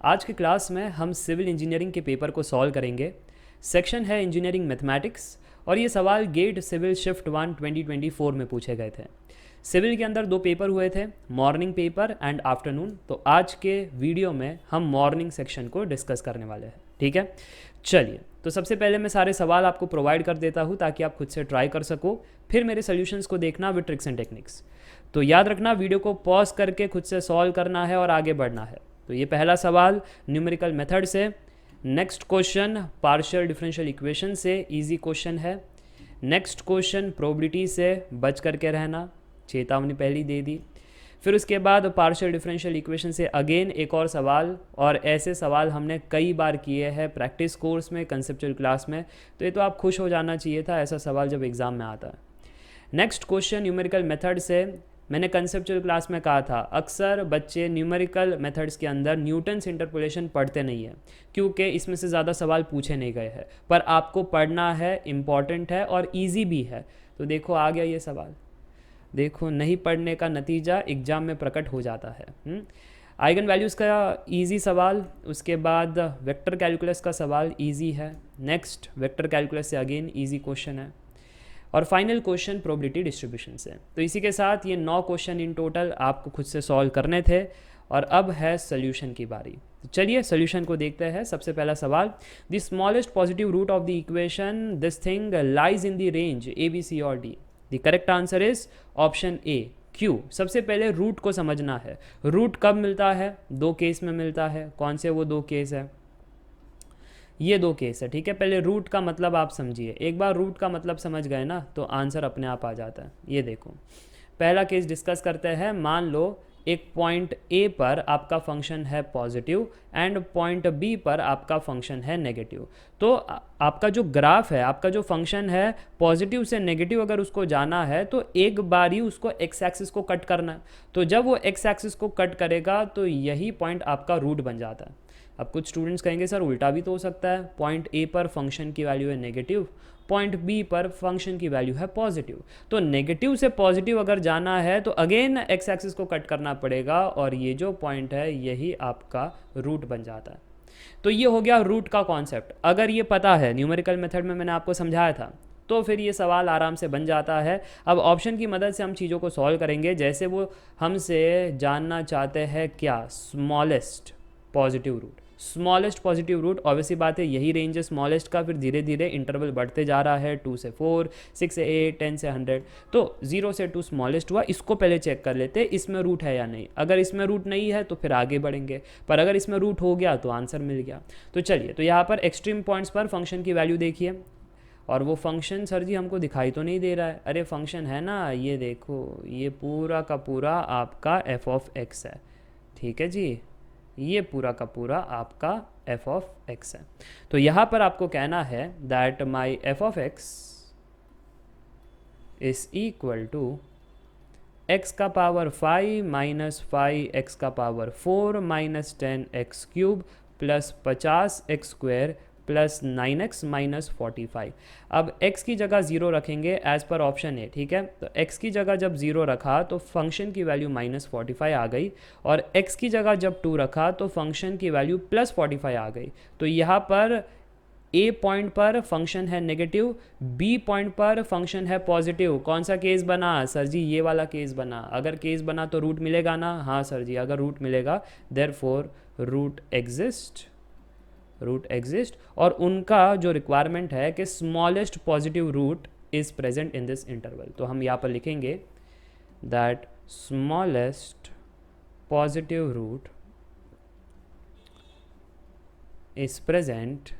आज के क्लास में हम सिविल इंजीनियरिंग के पेपर को सॉल्व करेंगे। सेक्शन है इंजीनियरिंग मैथमेटिक्स और ये सवाल गेट सिविल शिफ्ट 1 2024 में पूछे गए थे। सिविल के अंदर दो पेपर हुए थे, मॉर्निंग पेपर एंड आफ्टरनून। तो आज के वीडियो में हम मॉर्निंग सेक्शन को डिस्कस करने वाले हैं, ठीक है। चलिए, तो सबसे पहले मैं सारे सवाल आपको प्रोवाइड कर देता हूँ ताकि आप खुद से ट्राई कर सको, फिर मेरे सोल्यूशंस को देखना विद ट्रिक्स एंड टेक्निक्स। तो याद रखना, वीडियो को पॉज करके खुद से सॉल्व करना है और आगे बढ़ना है। तो ये पहला सवाल न्यूमेरिकल मेथड से। Next question partial differential equation से, इजी क्वेश्चन है। नेक्स्ट क्वेश्चन प्रोबेबिलिटी से बच करके रहना, चेतावनी पहली दे दी। फिर उसके बाद पार्शियल डिफरेंशियल इक्वेशन से अगेन एक और सवाल, और ऐसे सवाल हमने कई बार किए हैं प्रैक्टिस कोर्स में, कंसेप्चुअल क्लास में। तो ये तो आप खुश हो जाना चाहिए था ऐसा सवाल जब एग्ज़ाम में आता है। नेक्स्ट क्वेश्चन न्यूमेरिकल मेथड से। मैंने कंसेप्चुअल क्लास में कहा था अक्सर बच्चे न्यूमेरिकल मेथड्स के अंदर न्यूटन्स इंटरपोलेशन पढ़ते नहीं है क्योंकि इसमें से ज़्यादा सवाल पूछे नहीं गए हैं, पर आपको पढ़ना है, इम्पॉर्टेंट है और इजी भी है। तो देखो आ गया ये सवाल, देखो नहीं पढ़ने का नतीजा एग्जाम में प्रकट हो जाता है। आइगन वैल्यूज़ का इजी सवाल, उसके बाद वेक्टर कैलकुलस का सवाल इजी है। नेक्स्ट वेक्टर कैलकुलस से अगेन इजी क्वेश्चन है, और फाइनल क्वेश्चन प्रोबेबिलिटी डिस्ट्रीब्यूशन से। तो इसी के साथ ये 9 क्वेश्चन इन टोटल आपको खुद से सॉल्व करने थे, और अब है सोल्यूशन की बारी। तो चलिए सोल्यूशन को देखते हैं। सबसे पहला सवाल, the smallest positive root of the equation this thing lies in the range a b c और d. The correct answer is option a q. सबसे पहले रूट को समझना है। रूट कब मिलता है? दो केस में मिलता है। कौन से वो दो केस है? ये दो केस है, ठीक है। पहले रूट का मतलब आप समझिए। एक बार रूट का मतलब समझ गए ना तो आंसर अपने आप आ जाता है। ये देखो, पहला केस डिस्कस करते हैं। मान लो एक पॉइंट ए पर आपका फंक्शन है पॉजिटिव एंड पॉइंट बी पर आपका फंक्शन है नेगेटिव। तो आपका जो ग्राफ है, आपका जो फंक्शन है पॉजिटिव से नेगेटिव अगर उसको जाना है तो एक बार ही उसको एक्स एक्सिस को कट करना है। तो जब वो एक्स एक्सिस को कट करेगा तो यही पॉइंट आपका रूट बन जाता है। अब कुछ स्टूडेंट्स कहेंगे सर उल्टा भी तो हो सकता है, पॉइंट ए पर फंक्शन की वैल्यू है नेगेटिव, पॉइंट बी पर फंक्शन की वैल्यू है पॉजिटिव। तो नेगेटिव से पॉजिटिव अगर जाना है तो अगेन एक्स एक्सिस को कट करना पड़ेगा, और ये जो पॉइंट है यही आपका रूट बन जाता है। तो ये हो गया रूट का कॉन्सेप्ट। अगर ये पता है, न्यूमेरिकल मेथड में मैंने आपको समझाया था, तो फिर ये सवाल आराम से बन जाता है। अब ऑप्शन की मदद से हम चीज़ों को सॉल्व करेंगे। जैसे वो हमसे जानना चाहते हैं क्या, smallest positive root. Smallest positive root, obviously बात है यही रेंज है स्मॉलेस्ट का। फिर धीरे धीरे इंटरवल बढ़ते जा रहा है, 2 से 4, 6 से 8, 10 से 100। तो 0 से 2 स्मॉलेस्ट हुआ। इसको पहले चेक कर लेते हैं इसमें रूट है या नहीं। अगर इसमें रूट नहीं है तो फिर आगे बढ़ेंगे, पर अगर इसमें रूट हो गया तो आंसर मिल गया। तो चलिए, तो यहाँ पर एक्सट्रीम पॉइंट्स पर फंक्शन की वैल्यू देखिए, और वो फंक्शन सर जी हमको दिखाई तो नहीं दे रहा है। अरे फंक्शन है ना, ये देखो, ये पूरा का पूरा आपका एफ ऑफ एक्स है, ठीक है जी। ये पूरा का पूरा आपका एफ ऑफ एक्स है। तो यहाँ पर आपको कहना है that my F of X is equal to X का पावर 5 माइनस 5 एक्स का power 4 minus 10 X cube plus 50 X square plus 9x minus 45। अब x की जगह 0 रखेंगे एज पर ऑप्शन है, ठीक है। तो x की जगह जब 0 रखा तो फंक्शन की वैल्यू माइनस 45 आ गई, और x की जगह जब 2 रखा तो फंक्शन की वैल्यू प्लस 45 आ गई। तो यहाँ पर a पॉइंट पर फंक्शन है नेगेटिव, b पॉइंट पर फंक्शन है पॉजिटिव। कौन सा केस बना सर जी? ये वाला केस बना। अगर केस बना तो रूट मिलेगा ना? हाँ सर जी, अगर रूट मिलेगा देयरफॉर रूट एग्जिस्ट, और उनका जो रिक्वायरमेंट है कि smallest positive root is present in this interval. तो हम यहाँ पर लिखेंगे that smallest positive root is present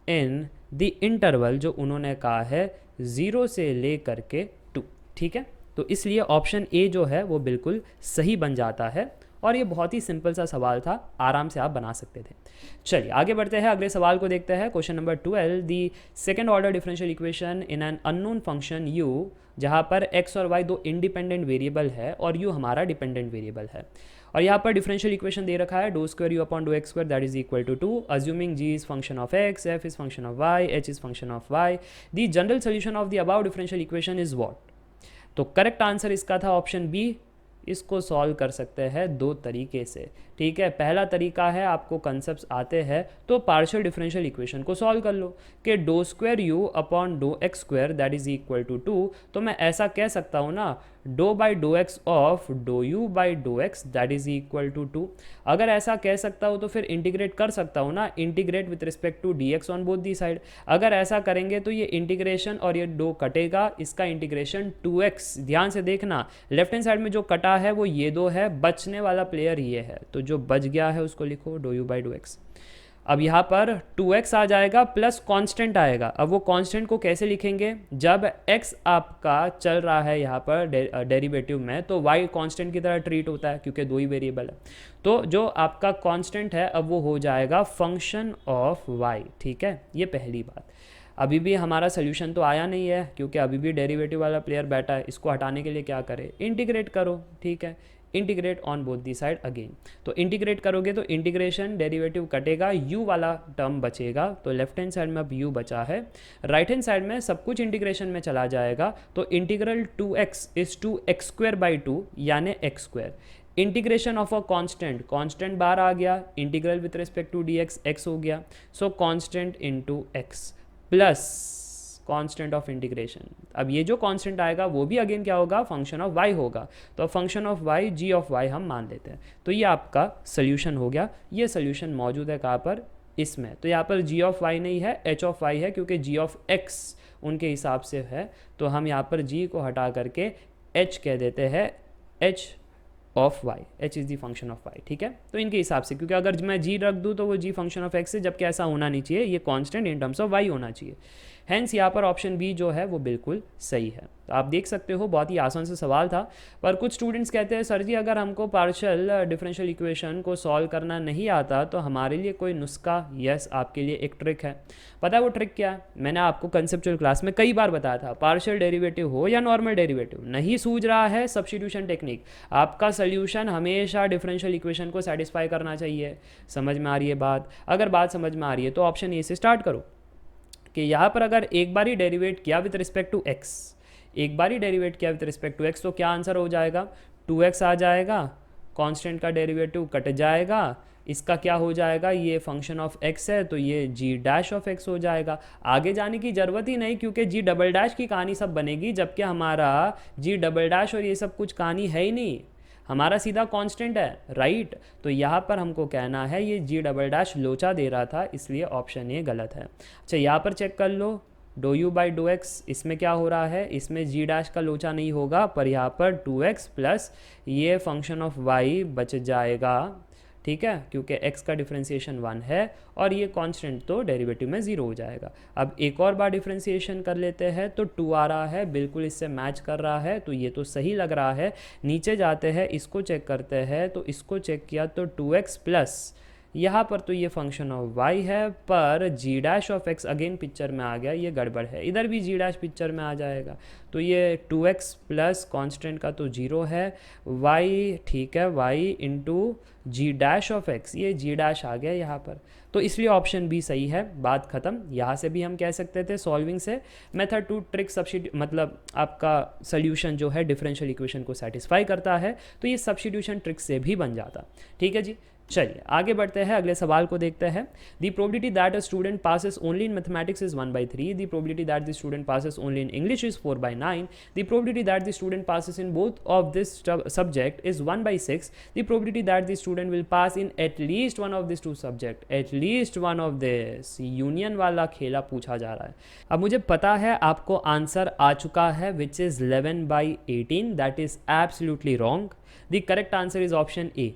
in the interval, जो उन्होंने कहा है 0 से ले करके 2, ठीक है। तो इसलिए ऑप्शन ए जो है वो बिल्कुल सही बन जाता है, और ये बहुत ही सिंपल सा सवाल था, आराम से आप बना सकते थे। चलिए आगे बढ़ते हैं, अगले सवाल को देखते हैं। Question number 12, the second order differential equation in an unknown function u, जहाँ पर x और y दो इंडिपेंडेंट वेरिएबल है और u हमारा डिपेंडेंट वेरिएबल है। और यहाँ पर डिफरेंशियल इक्वेशन दे रखा है do square U upon do X square that is equal to 2, assuming g is function of x, f is function of y, h is function of y। The general solution of the above differential equation is what? तो correct answer इसका था option B, इसको solve कर सकते हैं दो तरीके से, ठीक है। पहला तरीका है, आपको कंसेप्ट आते हैं तो पार्शियल डिफरेंशियल इक्वेशन को सॉल्व कर लो कि do square U upon do X square that is equal to 2, तो मैं ऐसा कह सकता हूँ ना, do by do X of do you by do X that is equal to 2। अगर ऐसा कह सकता हूँ तो फिर इंटीग्रेट कर सकता हूँ ना, integrate with respect to D X on both the side. अगर ऐसा करेंगे तो ये इंटीग्रेशन और ये डो कटेगा, इसका इंटीग्रेशन 2x, ध्यान से देखना लेफ्ट हैंड साइड में जो कटा है वो ये दो है, बचने वाला प्लेयर ये है, तो जो बच गया है उसको लिखो do you by do X. अब यहाँ पर 2x आ जाएगा प्लस कांस्टेंट आएगा। अब वो कांस्टेंट को कैसे लिखेंगे, जब x आपका चल रहा है यहाँ पर डेरिवेटिव में तो y कांस्टेंट की तरह ट्रीट होता है क्योंकि दो ही वेरिएबल है। तो जो आपका कांस्टेंट है अब वो हो जाएगा फंक्शन ऑफ y, ठीक है। ये पहली बात। अभी भी हमारा सोल्यूशन तो आया नहीं है क्योंकि अभी भी डेरिवेटिव वाला प्लेयर बैठा है। इसको हटाने के लिए क्या करें, इंटीग्रेट करो, ठीक है। Integrate on both the side again, तो इंटीग्रेट करोगे तो इंटीग्रेशन डेरिवेटिव कटेगा, u वाला टर्म बचेगा, तो लेफ्ट हैंड साइड में अब u बचा है, राइट हैंड साइड में सब कुछ इंटीग्रेशन में चला जाएगा, तो integral 2x is two X square by 2 यानी X square. Integration of a constant, constant बाहर आ गया, integral with respect to D X X हो गया, so constant into X plus constant of integration. अब ये जो कांस्टेंट आएगा वो भी अगेन क्या होगा, फंक्शन ऑफ y होगा, तो function of y g of y हम मान लेते हैं। तो ये आपका सोल्यूशन हो गया। ये सोल्यूशन मौजूद है कहाँ पर, इसमें। तो यहाँ पर g ऑफ y नहीं है, h ऑफ y है, क्योंकि g ऑफ x उनके हिसाब से है, तो हम यहाँ पर g को हटा करके h कह देते हैं, h of y, h is the function of y, ठीक है। तो इनके हिसाब से, क्योंकि अगर मैं g रख दूँ तो वो g फंक्शन ऑफ x है, जबकि ऐसा होना नहीं चाहिए, ये constant in terms of y होना चाहिए। हैंस यहाँ पर ऑप्शन बी जो है वो बिल्कुल सही है। तो आप देख सकते हो बहुत ही आसान से सवाल था, पर कुछ स्टूडेंट्स कहते हैं सर जी अगर हमको पार्शियल डिफरेंशियल इक्वेशन को सॉल्व करना नहीं आता तो हमारे लिए कोई नुस्खा। यस, आपके लिए एक ट्रिक है। पता है वो ट्रिक क्या है, मैंने आपको कंसेप्चुअल क्लास में कई बार बताया था। पार्शियल डेरिवेटिव हो या नॉर्मल डेरिवेटिव, नहीं सूझ रहा है, सब्स्टिट्यूशन टेक्निक, आपका सोल्यूशन हमेशा डिफरेंशियल इक्वेशन को सेटिस्फाई करना चाहिए। समझ में आ रही है बात? अगर बात समझ में आ रही है तो ऑप्शन ए से स्टार्ट करो कि यहाँ पर अगर एक बार ही डेरिवेट किया विथ रिस्पेक्ट टू x, एक बार ही डेरिवेट किया विथ रिस्पेक्ट टू x, तो क्या आंसर हो जाएगा, 2x आ जाएगा, कांस्टेंट का डेरिवेटिव कट जाएगा, इसका क्या हो जाएगा, ये फंक्शन ऑफ x है तो ये g डैश ऑफ x हो जाएगा। आगे जाने की ज़रूरत ही नहीं क्योंकि g डबल डैश की कहानी सब बनेगी, जबकि हमारा g डबल डैश और ये सब कुछ कहानी है ही नहीं, हमारा सीधा कांस्टेंट है, राइट। तो यहाँ पर हमको कहना है ये जी डबल डैश लोचा दे रहा था, इसलिए ऑप्शन ये गलत है। अच्छा, यहाँ पर चेक कर लो, do you by do x, इसमें क्या हो रहा है, इसमें जी डैश का लोचा नहीं होगा, पर यहाँ पर 2x प्लस ये फंक्शन ऑफ y बच जाएगा, ठीक है, क्योंकि x का डिफ्रेंसिएशन 1 है और ये कांस्टेंट तो डेरिवेटिव में 0 हो जाएगा। अब एक और बार डिफ्रेंसिएशन कर लेते हैं तो 2 आ रहा है, बिल्कुल इससे मैच कर रहा है, तो ये तो सही लग रहा है। नीचे जाते हैं, इसको चेक करते हैं, तो इसको चेक किया तो 2x प्लस यहाँ पर तो ये फंक्शन ऑफ y है, पर g dash of x again picture में आ गया, ये गड़बड़ है। इधर भी g डैश पिक्चर में आ जाएगा, तो ये 2x प्लस कॉन्स्टेंट का तो 0 है, y, ठीक है, y into G dash of x, ये g डैश आ गया यहाँ पर, तो इसलिए ऑप्शन बी सही है। बात खत्म। यहाँ से भी हम कह सकते थे सॉल्विंग से मेथड टू ट्रिक सब्स्टिट्यूट, मतलब आपका सोल्यूशन जो है डिफरेंशियल इक्वेशन को सेटिस्फाई करता है, तो ये सब्स्टिट्यूशन ट्रिक से भी बन जाता। ठीक है जी, चलिए आगे बढ़ते हैं, अगले सवाल को देखते हैं। The probability that a student passes only in mathematics is 1/3, the probability that the student passes only in English is 4/9, the probability that the student passes in both of this subject is 1/6, the probability that the student will pass in at least one of this two subject, at least one of this, union वाला खेला पूछा जा रहा है। अब मुझे पता है आपको आंसर आ चुका है which is 11/18, that is absolutely wrong. The correct answer is option ए।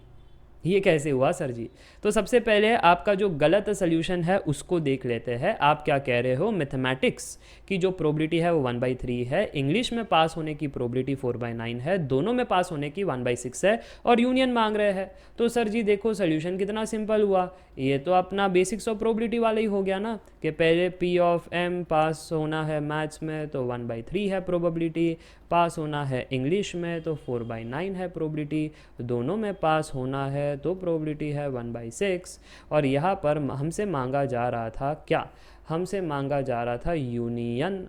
ये कैसे हुआ सर जी? तो सबसे पहले आपका जो गलत सोल्यूशन है उसको देख लेते हैं। आप क्या कह रहे हो, मैथमेटिक्स की जो प्रोबेबिलिटी है वो 1/3 है, इंग्लिश में पास होने की प्रोबेबिलिटी 4/9 है, दोनों में पास होने की 1/6 है, और यूनियन मांग रहे हैं। तो सर जी देखो सोल्यूशन कितना सिंपल हुआ, ये तो अपना बेसिक्स ऑफ प्रोबेबिलिटी वाला ही हो गया ना, कि पहले P ऑफ M पास होना है मैथ्स में तो 1/3 है प्रोबेबिलिटी, पास होना है इंग्लिश में तो 4/9 है प्रोबेबिलिटी, दोनों में पास होना है तो प्रोबेबिलिटी है 1/6, और यहाँ पर हमसे मांगा जा रहा था क्या, हमसे मांगा जा रहा था यूनियन।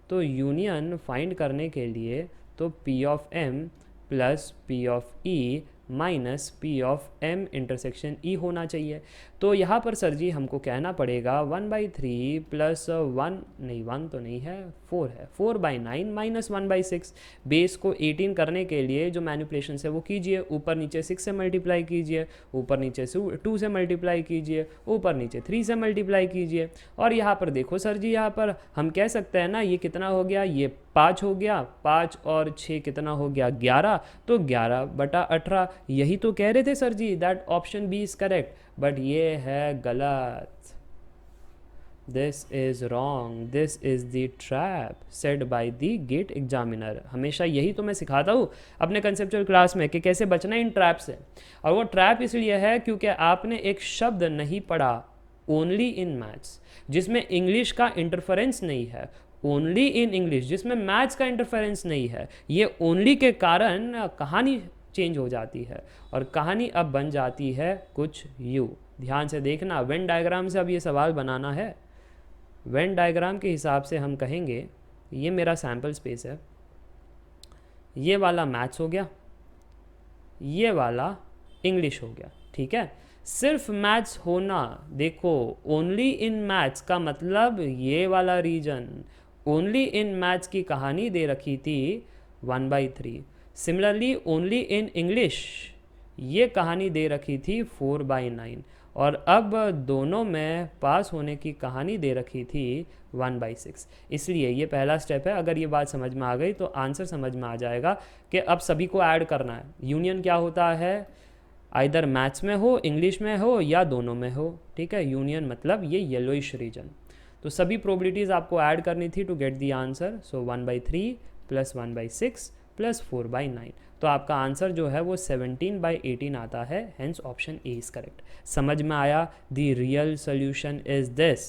तो यूनियन फाइंड करने के लिए तो P of M plus P of E minus P of M intersection E होना चाहिए। तो यहाँ पर सर जी हमको कहना पड़ेगा 1/3 प्लस 1 नहीं 1 तो नहीं है 4 है 4/9 माइनस 1/6। बेस को 18 करने के लिए जो मैनिपुलेशन है वो कीजिए, ऊपर नीचे 6 से मल्टीप्लाई कीजिए, ऊपर नीचे 2 से मल्टीप्लाई कीजिए, ऊपर नीचे 3 से मल्टीप्लाई कीजिए। और यहाँ पर देखो सर जी, यहाँ पर हम कह सकते हैं ना ये कितना हो गया, ये 5 हो गया, 5 और 6 कितना हो गया 11, तो 11/18। यही तो कह रहे थे sir ji that option B is correct, but ये है गलत। This is wrong, this is the trap said by the GATE examiner. हमेशा यही तो मैं सिखाता हूँ अपने कंसेप्चुअल क्लास में कि कैसे बचना इन ट्रैप से। और वो ट्रैप इसलिए है क्योंकि आपने एक शब्द नहीं पढ़ा ओनली इन मैथ्स जिसमें इंग्लिश का इंटरफेरेंस नहीं है, ओनली इन इंग्लिश जिसमें मैथ्स का इंटरफेरेंस नहीं है। ये ओनली के कारण कहानी चेंज हो जाती है और कहानी अब बन जाती है कुछ यूँ। ध्यान से देखना, वेन डायग्राम से अब ये सवाल बनाना है। वेन डायग्राम के हिसाब से हम कहेंगे ये मेरा सैम्पल स्पेस है, ये वाला मैथ्स हो गया, ये वाला इंग्लिश हो गया, ठीक है। सिर्फ मैथ्स होना, देखो ओनली इन मैथ्स का मतलब ये वाला रीजन, ओनली इन मैथ्स की कहानी दे रखी थी 1/3। सिमिलरली ओनली इन इंग्लिश ये कहानी दे रखी थी 4/9, और अब दोनों में पास होने की कहानी दे रखी थी 1/6। इसलिए ये पहला स्टेप है। अगर ये बात समझ में आ गई तो आंसर समझ में आ जाएगा कि अब सभी को ऐड करना है। यूनियन क्या होता है, आइदर मैथ्स में हो, इंग्लिश में हो या दोनों में हो, ठीक है। यूनियन मतलब ये येलोइश रीजन। तो सभी प्रोबेबिलिटीज़ आपको ऐड करनी थी to get the answer. So 1/3 plus 1/6 plus 4/9, तो आपका आंसर जो है वो 17/18 आता है। Hence option A is correct. समझ में आया, the real solution is this.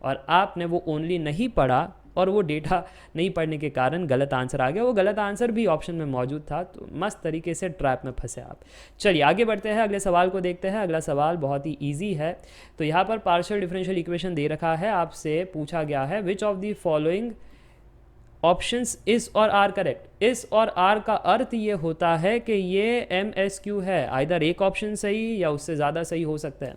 और आपने वो ओनली नहीं पढ़ा और वो डेटा नहीं पढ़ने के कारण गलत आंसर आ गया। वो गलत आंसर भी ऑप्शन में मौजूद था, तो मस्त तरीके से ट्रैप में फंसे आप। चलिए आगे बढ़ते हैं, अगले सवाल को देखते हैं। अगला सवाल बहुत ही ईजी है। तो यहाँ पर पार्शियल डिफरेंशियल इक्वेशन दे रखा है, आपसे पूछा गया है which of the following options इस और आर करेक्ट। इस और आर का अर्थ ये होता है कि ये MSQ है, आइदर एक ऑप्शन सही या उससे ज़्यादा सही हो सकता है।